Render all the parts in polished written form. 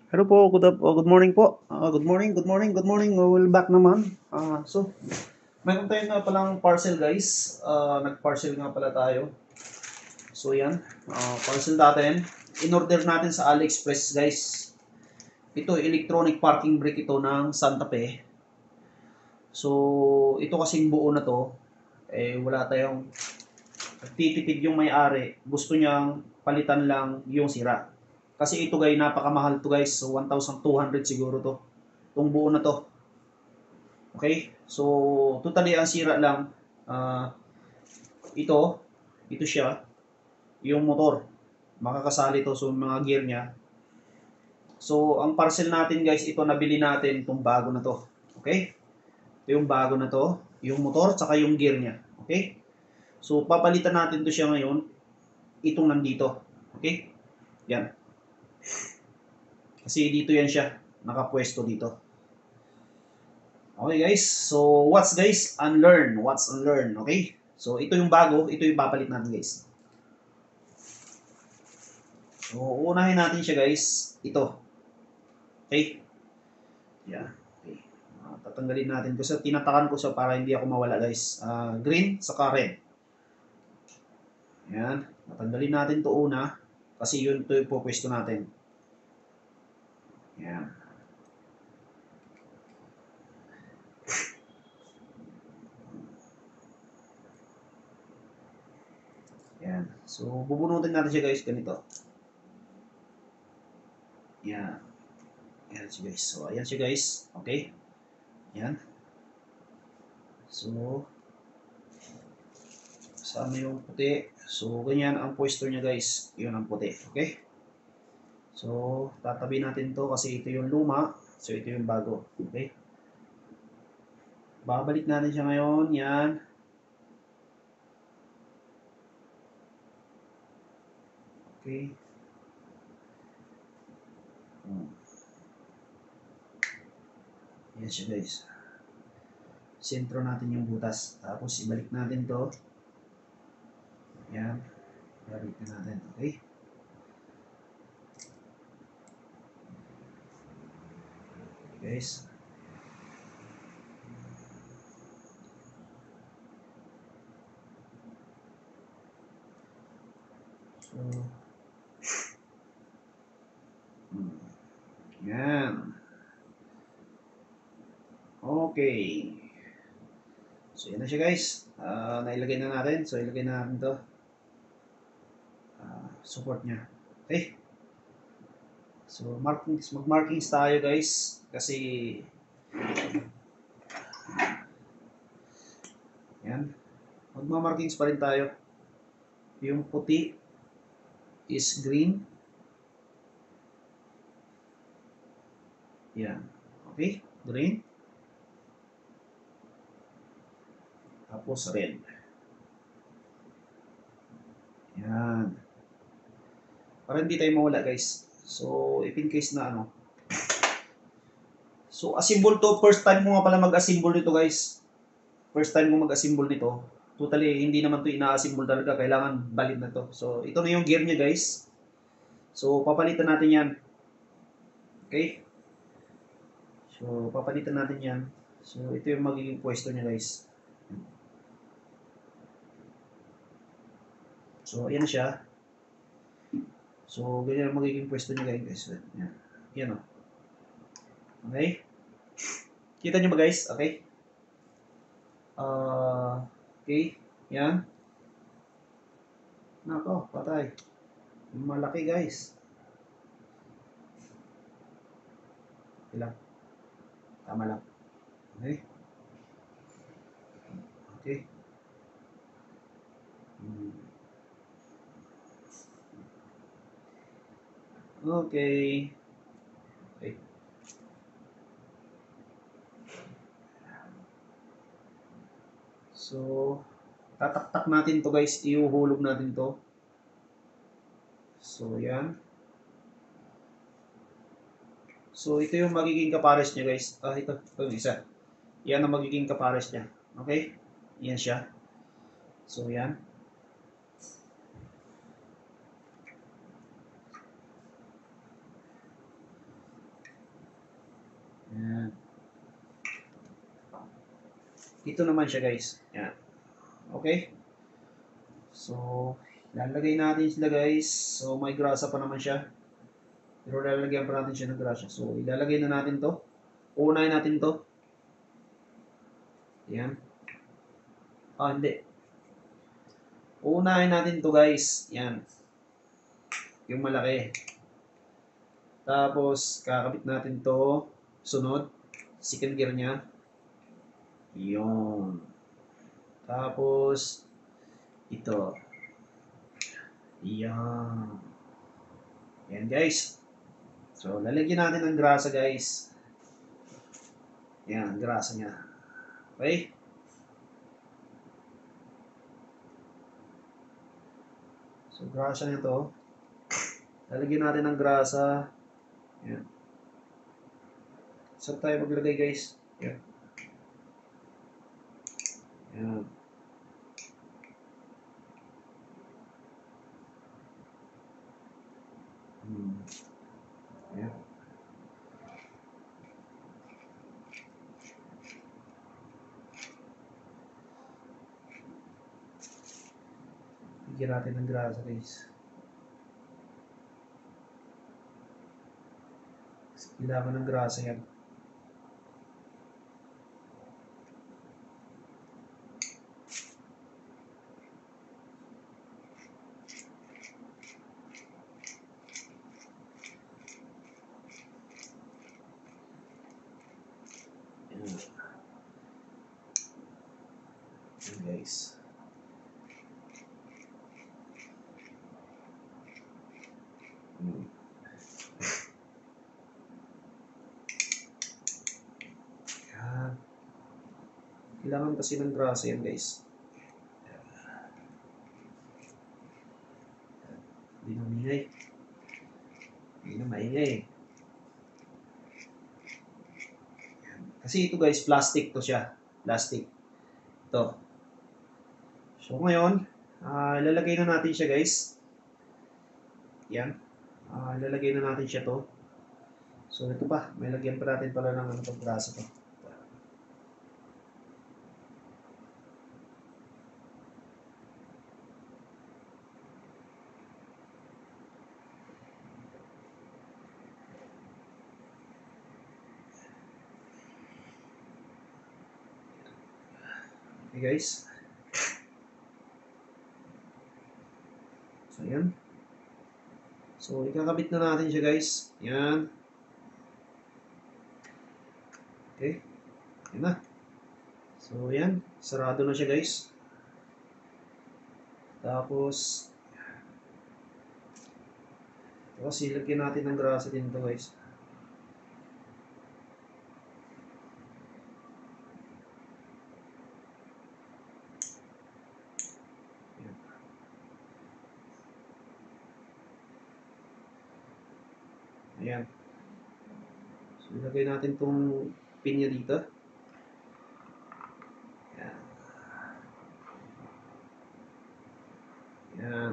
Hello po, good morning po. Good morning. We'll back naman. Meron tayo nga palang parcel guys. Nag-parcel nga pala tayo. So yan, parcel natin. In-order natin sa AliExpress guys. Ito, electronic parking brake ito ng Santa Fe. So, ito kasing buo na to, wala tayong nagtitipid yung may-ari. Gusto niyang palitan lang yung sira. Kasi ito guys, napakamahal to guys. So 1,200 siguro to. Itong buo na to. Okay? So totally ang sira lang ah, ito, ito siya, yung motor. Makakasali to sa mga gear niya. So ang parcel natin guys, ito nabili natin itong bago na to. Okay? Ito yung bago na to, yung motor tsaka yung gear niya. Okay? So papalitan natin to siya ngayon, itong nandito. Okay? Yan. Kasi dito yan siya, nakapwesto dito. Okay guys, so what's guys? Unlearn. What's unlearn? Okay? So ito yung bago, ito yung papalit natin guys. So unahin natin siya guys, ito. Okay? Yeah. Okay. Tatanggalin natin ko sa tinatakan ko sa para hindi ako mawala guys. Green saka red. Yan. Tatanggalin natin to una kasi yun to yung pupwesto natin. Yan. Yan. So bubunutin natin siya guys ganito. Yan. Ayan siya guys. So ayan siya guys. Okay? Yan. So kasama yung puti. So ganyan ang pwesto niya guys. Yun ang puti. Okay? So tatabi natin to kasi ito yung luma. So ito yung bago. Okay? Babalik natin siya ngayon. Yan. Okay. Yan siya guys. Sentro natin yung butas. Tapos ibalik natin to. Yan. Ibalik na natin. Okay? Guys. So, yan. Okay. So, yan na siya guys. Nailagay na natin. So, ilagay na natin to. Support niya. Okay. So, mag-markings tayo guys. Kasi, yan. Magma-markings pa rin tayo. Yung puti is green. Yan. Okay. Green. Tapos red. Yan. Para hindi tayo mawala guys. So, if in case na ano. So, assemble to. First time mo nga pala mag-assemble nito guys. First time mo mag-assemble nito. Totally, hindi naman to ina-assemble talaga. Kailangan valid na to. So, ito na yung gear niya guys. So, papalitan natin yan. Okay? So, papalitan natin yan. So, ito yung magiging pwesto niya guys. So, ayan na siya. So, ganyan ang magiging pwesto niya guys. Yan. Yan o. Okay? Kita nyo ba guys? Okay? Okay. Yan. Nako, patay. Malaki guys. Okay lang. Tama lang. Okay? Okay. Okay. Okay. So, tataktak natin to guys. Iuhulog natin to. So, yan. So, ito yung magiging kapares niya guys. Ito yung isa. Yan ang magiging kapares niya. Okay? Yan siya. So, yan. Ito naman siya guys. Yan. Okay? So, lalagay natin sila guys. So, may grasa pa naman siya. Pero lalagyan pa natin siya ng grasa. So, ilalagay na natin to. Unahin natin to. Yan. Hindi. Unahin natin to guys. Yan. Yung malaki. Tapos, kakabit natin to. Sunod. Second gear niya. Yun. Tapos, ito. Yan. Yan guys. So, lalagyan natin ng grasa guys. Yan, grasa niya. Okay? So, grasa niya to. Lalagyan natin ng grasa. Yan. Saan tayo maglagay guys? Yan. Yan. Yan. Bigyan natin ng grasa guys. Kailangan ng grasa yan. Yan guys. Yan. Kailangan kasi ng grasa yan guys. Hindi na maingay. Hindi na maingay. Kasi ito guys, plastic to siya. Plastic. Ito. So ngayon, ilalagay na natin siya guys. Yan. Ilalagay na natin siya to. So ito pa, may lagyan pa natin pala ng grasa to. Okay guys. So yan. So ikakabit na natin siya guys. Yan. Okay. Yan na. So yan. Sarado na siya guys. Tapos ilagyan natin ng grasa din ito guys. Ayan. So, ilagay natin itong pin niya dito. Ayan. Ayan.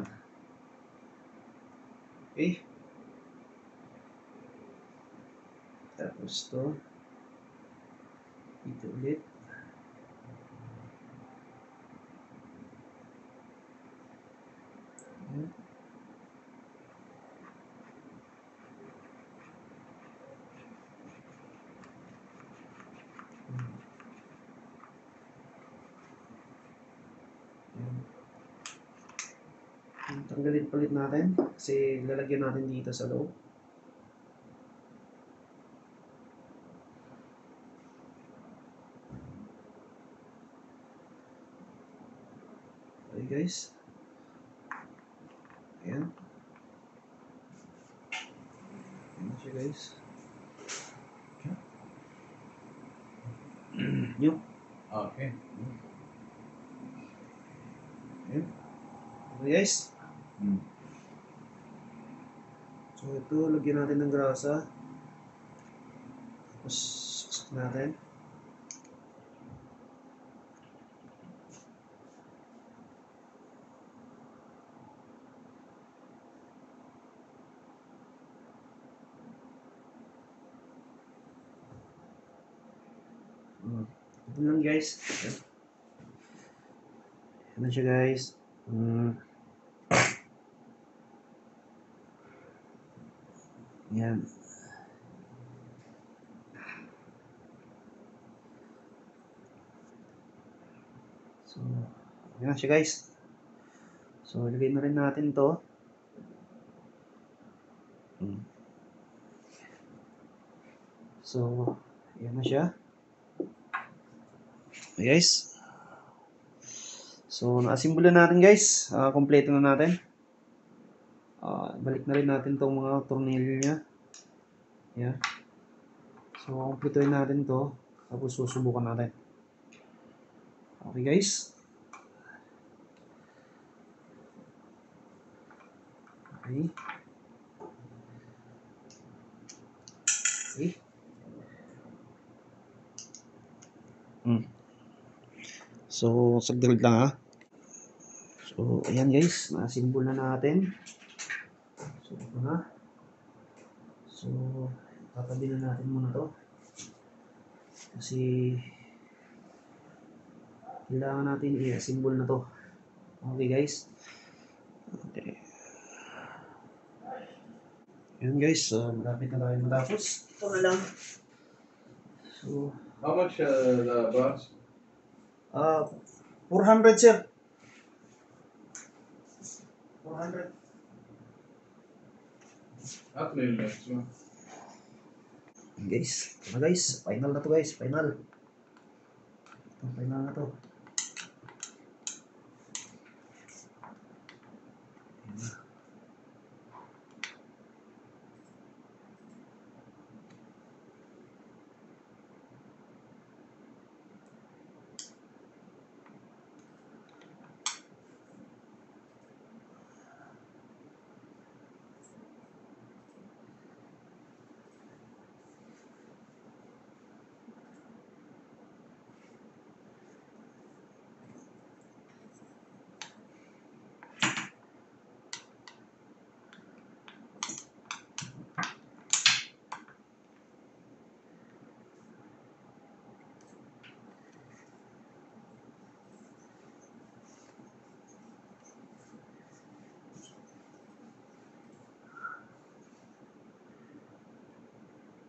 Okay. Tapos ito. Dito ulit. Ayan. Tanggalin palit natin kasi lalagyan natin dito sa loob. Okay guys. Ayan. Ayan siya guys. Yun. Okay. Ayan. Okay guys. So ito, lagyan natin ng grasa. Tapos saksak natin. Ito lang guys. Yan na siya guys. Yan. So, yan na siya guys. So, ilagay na rin natin to. So, yan na siya. Okay guys. So, na-assemble na natin guys. Kompleto na natin. Balik na rin natin tong mga tornilyo niya. Yan. So, kumpletuhin natin to. Tapos susubukan natin. Okay guys. Okay. Okay. So, sagdalit lang ha. So, ayan guys. Na-assemble na natin. So, ito na. So, tatabi na natin muna to. Kasi, kailangan natin i-assemble na to. Okay guys. Okay. Ayan guys. So, malapit na tayo matapos. Ito na lang. So, how much the bus? 400 sir. 400. Actually, next one. Guys, ito na guys. Final na to guys. Final. Ito, final na to.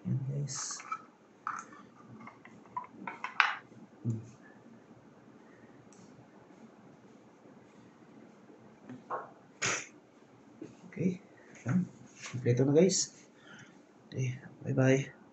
Yan guys. Okay. Yan. Kompleto na guys. Okay. Bye-bye.